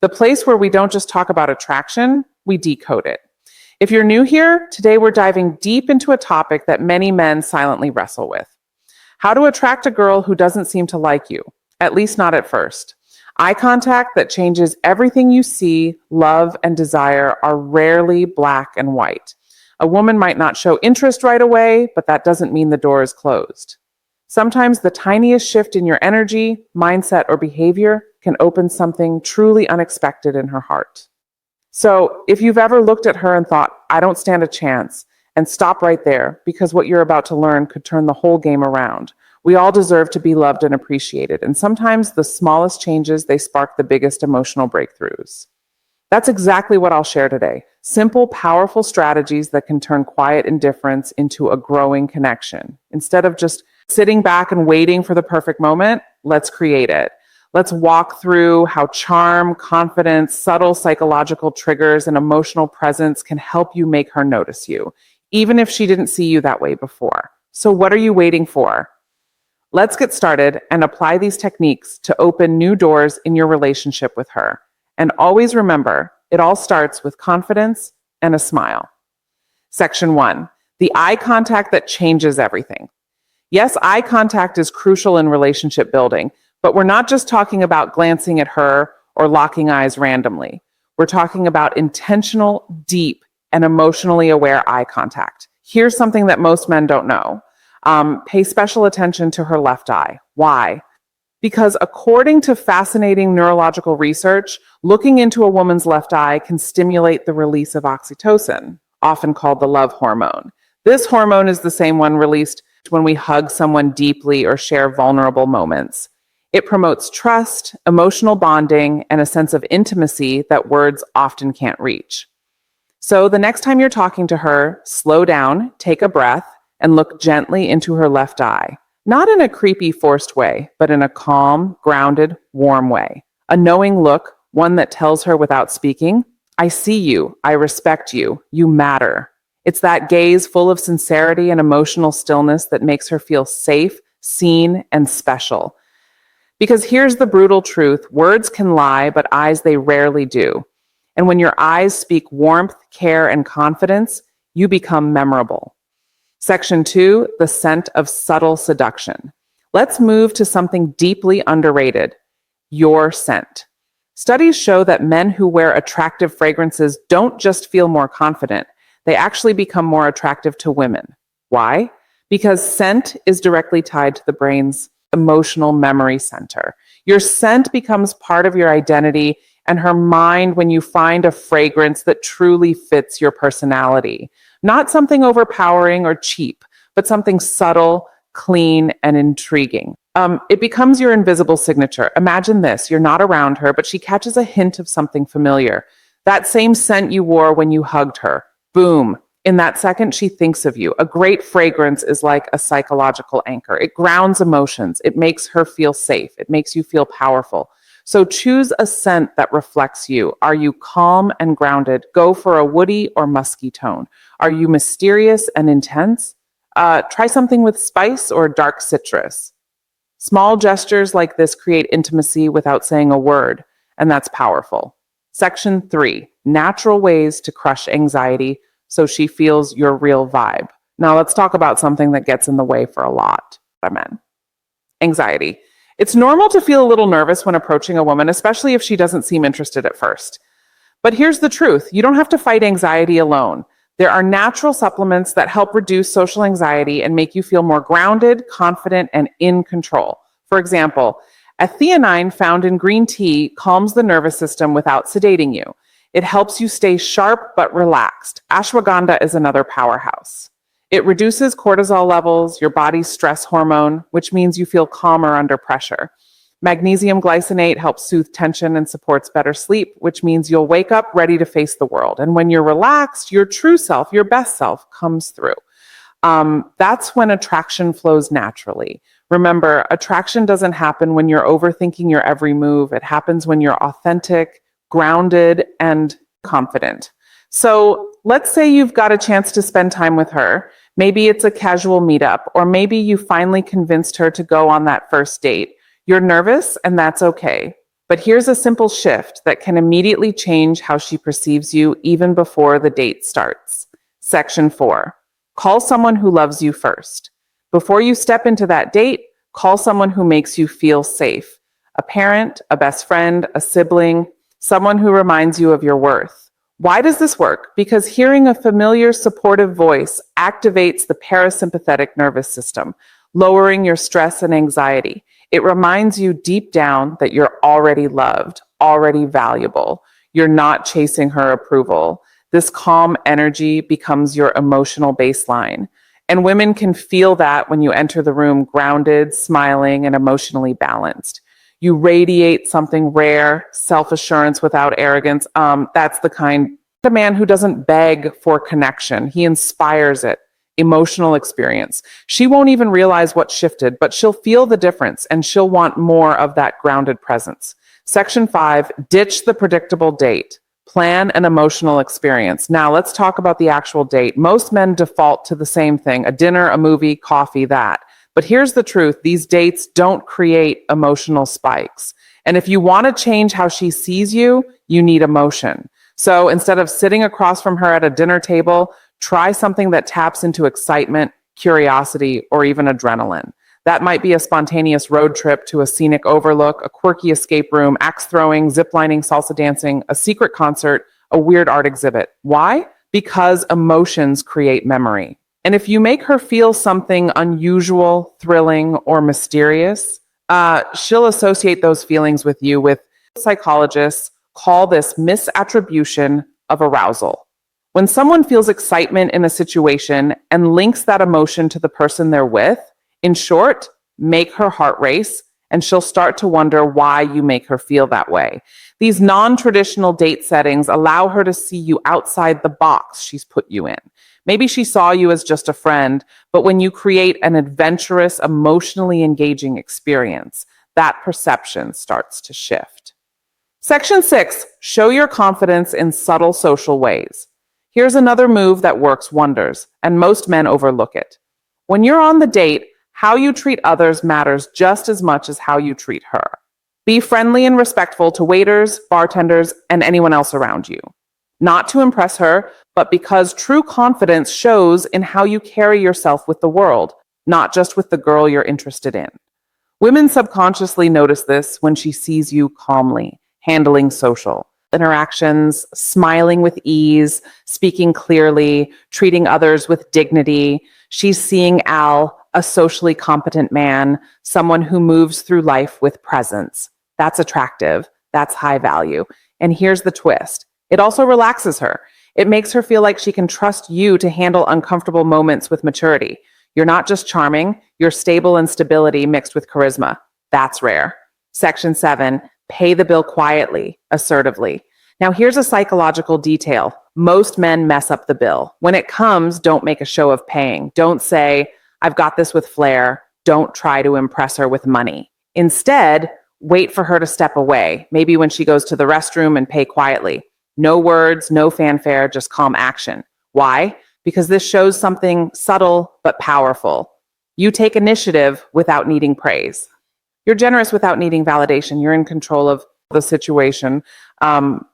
the place where we don't just talk about attraction, we decode it. If you're new here, today we're diving deep into a topic that many men silently wrestle with. How to attract a girl who doesn't seem to like you, at least not at first. Eye contact that changes everything you see, love, and desire are rarely black and white. A woman might not show interest right away, but that doesn't mean the door is closed. Sometimes the tiniest shift in your energy, mindset, or behavior can open something truly unexpected in her heart. So if you've ever looked at her and thought, I don't stand a chance, and stop right there, because what you're about to learn could turn the whole game around. We all deserve to be loved and appreciated, and sometimes the smallest changes, they spark the biggest emotional breakthroughs. That's exactly what I'll share today. Simple, powerful strategies that can turn quiet indifference into a growing connection. Instead of just sitting back and waiting for the perfect moment, let's create it. Let's walk through how charm, confidence, subtle psychological triggers, and emotional presence can help you make her notice you, even if she didn't see you that way before. So what are you waiting for? Let's get started and apply these techniques to open new doors in your relationship with her. And always remember, it all starts with confidence and a smile. Section 1, the eye contact that changes everything. Yes, eye contact is crucial in relationship building, but we're not just talking about glancing at her or locking eyes randomly. We're talking about intentional, deep, and emotionally aware eye contact. Here's something that most men don't know. Pay special attention to her left eye. Why? Because according to fascinating neurological research, looking into a woman's left eye can stimulate the release of oxytocin, often called the love hormone. This hormone is the same one released when we hug someone deeply or share vulnerable moments. It promotes trust, emotional bonding, and a sense of intimacy that words often can't reach. So the next time you're talking to her, slow down, take a breath, and look gently into her left eye. Not in a creepy, forced way, but in a calm, grounded, warm way. A knowing look, one that tells her without speaking, I see you, I respect you, you matter. It's that gaze full of sincerity and emotional stillness that makes her feel safe, seen, and special. Because here's the brutal truth, words can lie, but eyes, they rarely do. And when your eyes speak warmth, care, and confidence, you become memorable. Section 2, the scent of subtle seduction. Let's move to something deeply underrated, your scent. Studies show that men who wear attractive fragrances don't just feel more confident, they actually become more attractive to women. Why? Because scent is directly tied to the brain's emotional memory center. Your scent becomes part of your identity and her mind when you find a fragrance that truly fits your personality. Not something overpowering or cheap, but something subtle, clean, and intriguing. It becomes your invisible signature. Imagine this, you're not around her, but she catches a hint of something familiar. That same scent you wore when you hugged her. Boom. In that second, she thinks of you. A great fragrance is like a psychological anchor. It grounds emotions. It makes her feel safe. It makes you feel powerful. So choose a scent that reflects you. Are you calm and grounded? Go for a woody or musky tone. Are you mysterious and intense? Try something with spice or dark citrus. Small gestures like this create intimacy without saying a word, and that's powerful. Section 3, natural ways to crush anxiety so she feels your real vibe. Now let's talk about something that gets in the way for a lot of men. Anxiety. It's normal to feel a little nervous when approaching a woman, especially if she doesn't seem interested at first. But here's the truth. You don't have to fight anxiety alone. There are natural supplements that help reduce social anxiety and make you feel more grounded, confident, and in control. For example, a theanine found in green tea calms the nervous system without sedating you. It helps you stay sharp but relaxed. Ashwagandha is another powerhouse. It reduces cortisol levels, your body's stress hormone, which means you feel calmer under pressure. Magnesium glycinate helps soothe tension and supports better sleep, which means you'll wake up ready to face the world. And when you're relaxed, your true self, your best self, comes through. That's when attraction flows naturally. Remember, attraction doesn't happen when you're overthinking your every move. It happens when you're authentic, grounded, and confident. So let's say you've got a chance to spend time with her. Maybe it's a casual meetup, or maybe you finally convinced her to go on that first date. You're nervous, and that's okay. But here's a simple shift that can immediately change how she perceives you even before the date starts. Section 4. Call someone who loves you first. Before you step into that date, call someone who makes you feel safe. A parent, a best friend, a sibling, someone who reminds you of your worth. Why does this work? Because hearing a familiar, supportive voice activates the parasympathetic nervous system, lowering your stress and anxiety. It reminds you deep down that you're already loved, already valuable. You're not chasing her approval. This calm energy becomes your emotional baseline. And women can feel that when you enter the room grounded, smiling, and emotionally balanced. You radiate something rare, self-assurance without arrogance. That's the kind of man who doesn't beg for connection. He inspires it. Emotional experience. She won't even realize what shifted, but she'll feel the difference and she'll want more of that grounded presence. Section 5, ditch the predictable date. Plan an emotional experience. Now let's talk about the actual date. Most men default to the same thing, a dinner, a movie, coffee, that. But here's the truth. These dates don't create emotional spikes. And if you want to change how she sees you, you need emotion. So instead of sitting across from her at a dinner table, try something that taps into excitement, curiosity, or even adrenaline. That might be a spontaneous road trip to a scenic overlook, a quirky escape room, axe throwing, ziplining, salsa dancing, a secret concert, a weird art exhibit. Why? Because emotions create memory. And if you make her feel something unusual, thrilling, or mysterious, she'll associate those feelings with you. With psychologists call this misattribution of arousal. When someone feels excitement in a situation and links that emotion to the person they're with, in short, make her heart race, and she'll start to wonder why you make her feel that way. These non-traditional date settings allow her to see you outside the box she's put you in. Maybe she saw you as just a friend, but when you create an adventurous, emotionally engaging experience, that perception starts to shift. Section 6, show your confidence in subtle social ways. Here's another move that works wonders, and most men overlook it. When you're on the date, how you treat others matters just as much as how you treat her. Be friendly and respectful to waiters, bartenders, and anyone else around you. Not to impress her, but because true confidence shows in how you carry yourself with the world, not just with the girl you're interested in. Women subconsciously notice this when she sees you calmly, handling social interactions, smiling with ease, speaking clearly, treating others with dignity. She's seeing Al, a socially competent man, someone who moves through life with presence. That's attractive. That's high value. And here's the twist. It also relaxes her. It makes her feel like she can trust you to handle uncomfortable moments with maturity. You're not just charming, you're stable and stability mixed with charisma. That's rare. Section 7, pay the bill quietly, assertively. Now here's a psychological detail. Most men mess up the bill. When it comes, don't make a show of paying. Don't say, I've got this with flair. Don't try to impress her with money. Instead, wait for her to step away, maybe when she goes to the restroom, and pay quietly. No words, no fanfare, just calm action. Why? Because this shows something subtle but powerful. You take initiative without needing praise. You're generous without needing validation. You're in control of the situation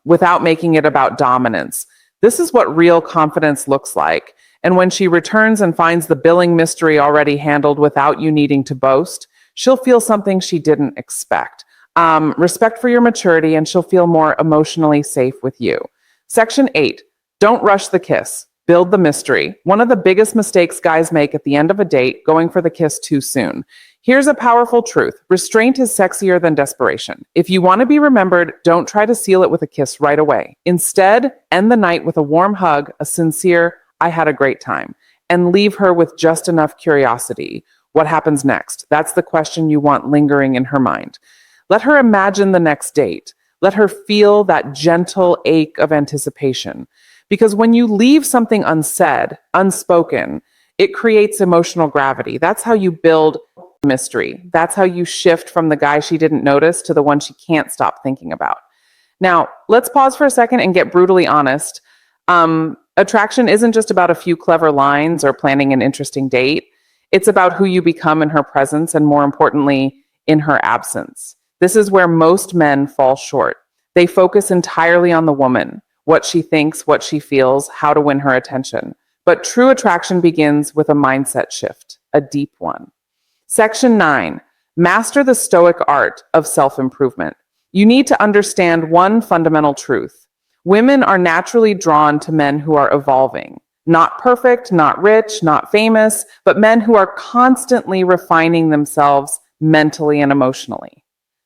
without making it about dominance. This is what real confidence looks like. And when she returns and finds the billing mystery already handled without you needing to boast, she'll feel something she didn't expect. Respect for your maturity, and she'll feel more emotionally safe with you. Section 8, don't rush the kiss. Build the mystery. One of the biggest mistakes guys make at the end of a date, going for the kiss too soon. Here's a powerful truth. Restraint is sexier than desperation. If you want to be remembered, don't try to seal it with a kiss right away. Instead, end the night with a warm hug, a sincere, I had a great time, and leave her with just enough curiosity. What happens next? That's the question you want lingering in her mind. Let her imagine the next date. Let her feel that gentle ache of anticipation. Because when you leave something unsaid, unspoken, it creates emotional gravity. That's how you build mystery. That's how you shift from the guy she didn't notice to the one she can't stop thinking about. Now, let's pause for a second and get brutally honest. Attraction isn't just about a few clever lines or planning an interesting date. It's about who you become in her presence and, more importantly, in her absence. This is where most men fall short. They focus entirely on the woman, what she thinks, what she feels, how to win her attention. But true attraction begins with a mindset shift, a deep one. Section 9, master the stoic art of self-improvement. You need to understand one fundamental truth. Women are naturally drawn to men who are evolving. Not perfect, not rich, not famous, but men who are constantly refining themselves mentally and emotionally.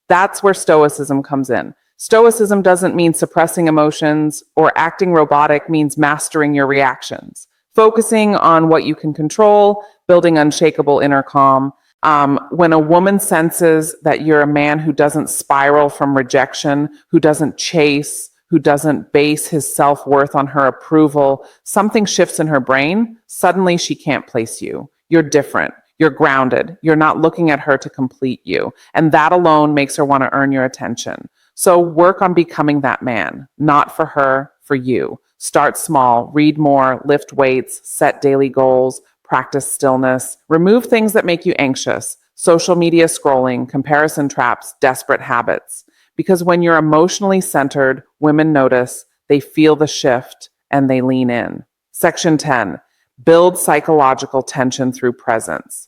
That's where Stoicism comes in. Stoicism doesn't mean suppressing emotions, or acting robotic means mastering your reactions. Focusing on what you can control, building unshakable inner calm. When a woman senses that you're a man who doesn't spiral from rejection, who doesn't chase, who doesn't base his self-worth on her approval, something shifts in her brain. Suddenly she can't place you. You're different. You're grounded. You're not looking at her to complete you. And that alone makes her want to earn your attention. So work on becoming that man, not for her, for you. Start small, read more, lift weights, set daily goals, practice stillness, remove things that make you anxious, social media scrolling, comparison traps, desperate habits. Because when you're emotionally centered, women notice, they feel the shift, and they lean in. Section 10, build psychological tension through presence.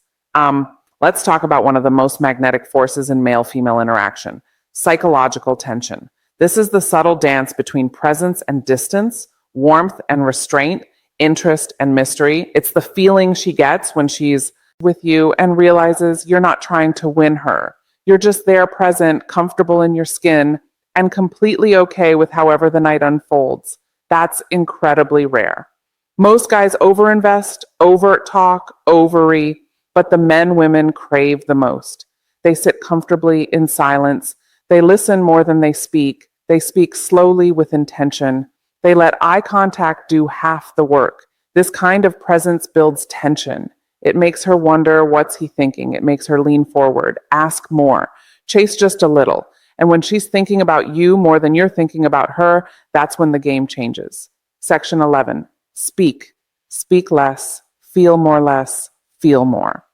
Let's talk about one of the most magnetic forces in male-female interaction, psychological tension. This is the subtle dance between presence and distance, warmth and restraint, interest and mystery. It's the feeling she gets when she's with you and realizes you're not trying to win her. You're just there, present, comfortable in your skin, and completely okay with however the night unfolds. That's incredibly rare. Most guys overinvest, over-talk, overy, but the men women crave the most. They sit comfortably in silence. They listen more than they speak. They speak slowly with intention. They let eye contact do half the work. This kind of presence builds tension. It makes her wonder, what's he thinking? It makes her lean forward, ask more, chase just a little. And when she's thinking about you more than you're thinking about her, that's when the game changes. Section 11, speak. Speak less, feel less, feel more.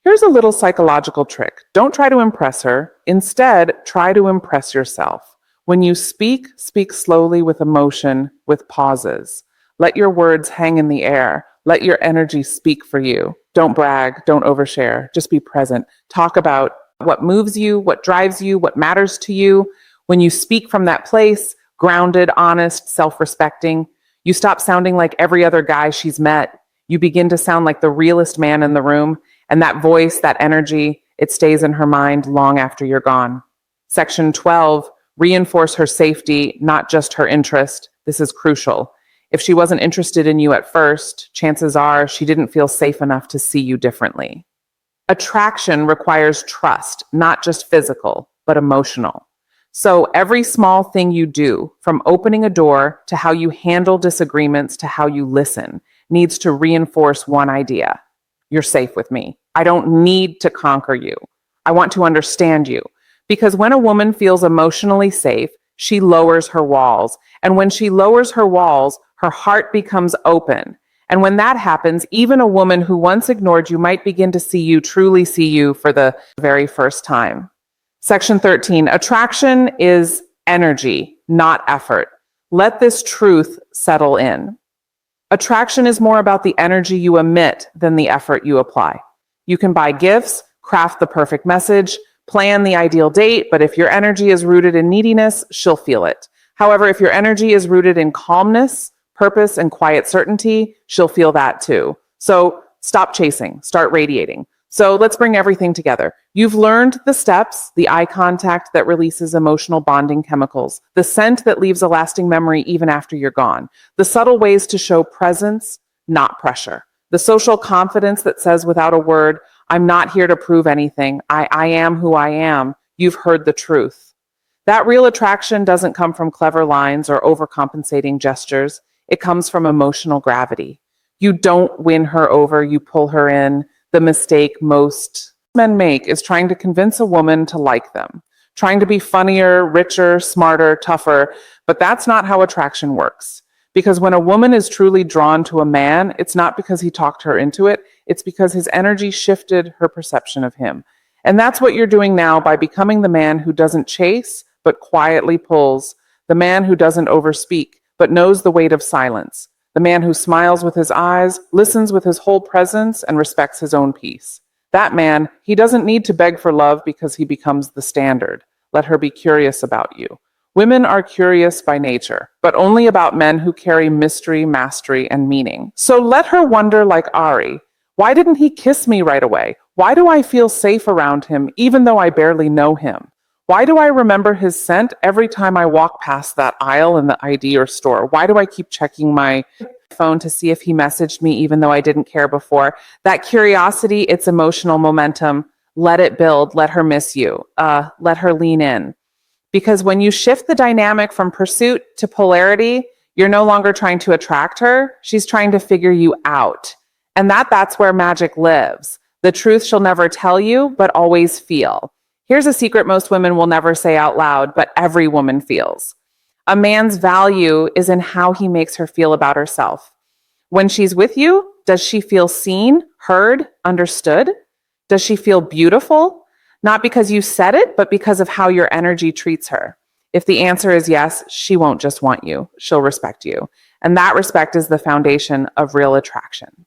Here's a little psychological trick. Don't try to impress her. Instead, try to impress yourself. When you speak, speak slowly with emotion, with pauses. Let your words hang in the air. Let your energy speak for you. Don't brag, don't overshare. Just be present. Talk about what moves you, what drives you, what matters to you. When you speak from that place, grounded, honest, self-respecting, you stop sounding like every other guy she's met. You begin to sound like the realest man in the room. And that voice, that energy, it stays in her mind long after you're gone. Section 12, reinforce her safety, not just her interest. This is crucial. If she wasn't interested in you at first, chances are she didn't feel safe enough to see you differently. Attraction requires trust, not just physical, but emotional. So every small thing you do, from opening a door to how you handle disagreements to how you listen, needs to reinforce one idea. You're safe with me. I don't need to conquer you. I want to understand you. Because when a woman feels emotionally safe, she lowers her walls. And when she lowers her walls, her heart becomes open. And when that happens, even a woman who once ignored you might begin to see you, truly see you for the very first time. Section 13, attraction is energy, not effort. Let this truth settle in. Attraction is more about the energy you emit than the effort you apply. You can buy gifts, craft the perfect message, plan the ideal date, but if your energy is rooted in neediness, she'll feel it. However, if your energy is rooted in calmness, purpose, and quiet certainty, she'll feel that too. So stop chasing, start radiating. So let's bring everything together. You've learned the steps, the eye contact that releases emotional bonding chemicals, the scent that leaves a lasting memory even after you're gone, the subtle ways to show presence, not pressure, the social confidence that says without a word, I'm not here to prove anything. I am who I am. You've heard the truth. That real attraction doesn't come from clever lines or overcompensating gestures. It comes from emotional gravity. You don't win her over, you pull her in. The mistake most men make is trying to convince a woman to like them, trying to be funnier, richer, smarter, tougher, but that's not how attraction works. Because when a woman is truly drawn to a man, it's not because he talked her into it, it's because his energy shifted her perception of him. And that's what you're doing now by becoming the man who doesn't chase, but quietly pulls, the man who doesn't overspeak, but knows the weight of silence, the man who smiles with his eyes, listens with his whole presence, and respects his own peace. That man, he doesn't need to beg for love because he becomes the standard. Let her be curious about you. Women are curious by nature, but only about men who carry mystery, mastery, and meaning. So let her wonder like Ari. Why didn't he kiss me right away? Why do I feel safe around him even though I barely know him? Why do I remember his scent every time I walk past that aisle in the ID or store? Why do I keep checking my phone to see if he messaged me even though I didn't care before? That curiosity, it's emotional momentum. Let it build. Let her miss you. Let her lean in. Because when you shift the dynamic from pursuit to polarity, you're no longer trying to attract her. She's trying to figure you out. And that's where magic lives. The truth she'll never tell you, but always feel. Here's a secret most women will never say out loud, but every woman feels. A man's value is in how he makes her feel about herself. When she's with you, does she feel seen, heard, understood? Does she feel beautiful? Not because you said it, but because of how your energy treats her. If the answer is yes, she won't just want you, she'll respect you. And that respect is the foundation of real attraction.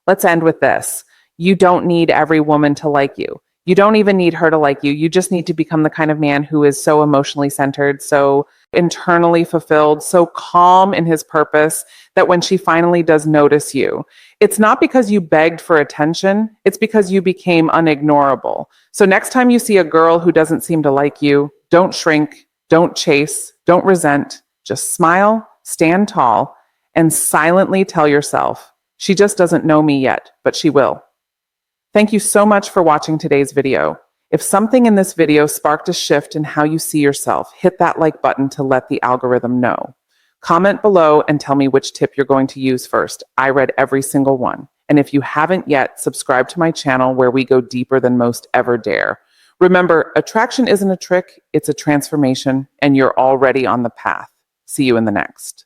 Let's end with this. You don't need every woman to like you. You don't even need her to like you. You just need to become the kind of man who is so emotionally centered, so internally fulfilled, so calm in his purpose that when she finally does notice you, it's not because you begged for attention, it's because you became unignorable. So next time you see a girl who doesn't seem to like you, don't shrink, don't chase, don't resent, just smile, stand tall, and silently tell yourself, she just doesn't know me yet, but she will. Thank you so much for watching today's video. If something in this video sparked a shift in how you see yourself, hit that like button to let the algorithm know. Comment below and tell me which tip you're going to use first. I read every single one. And if you haven't yet, subscribe to my channel where we go deeper than most ever dare. Remember, attraction isn't a trick, it's a transformation, and you're already on the path. See you in the next.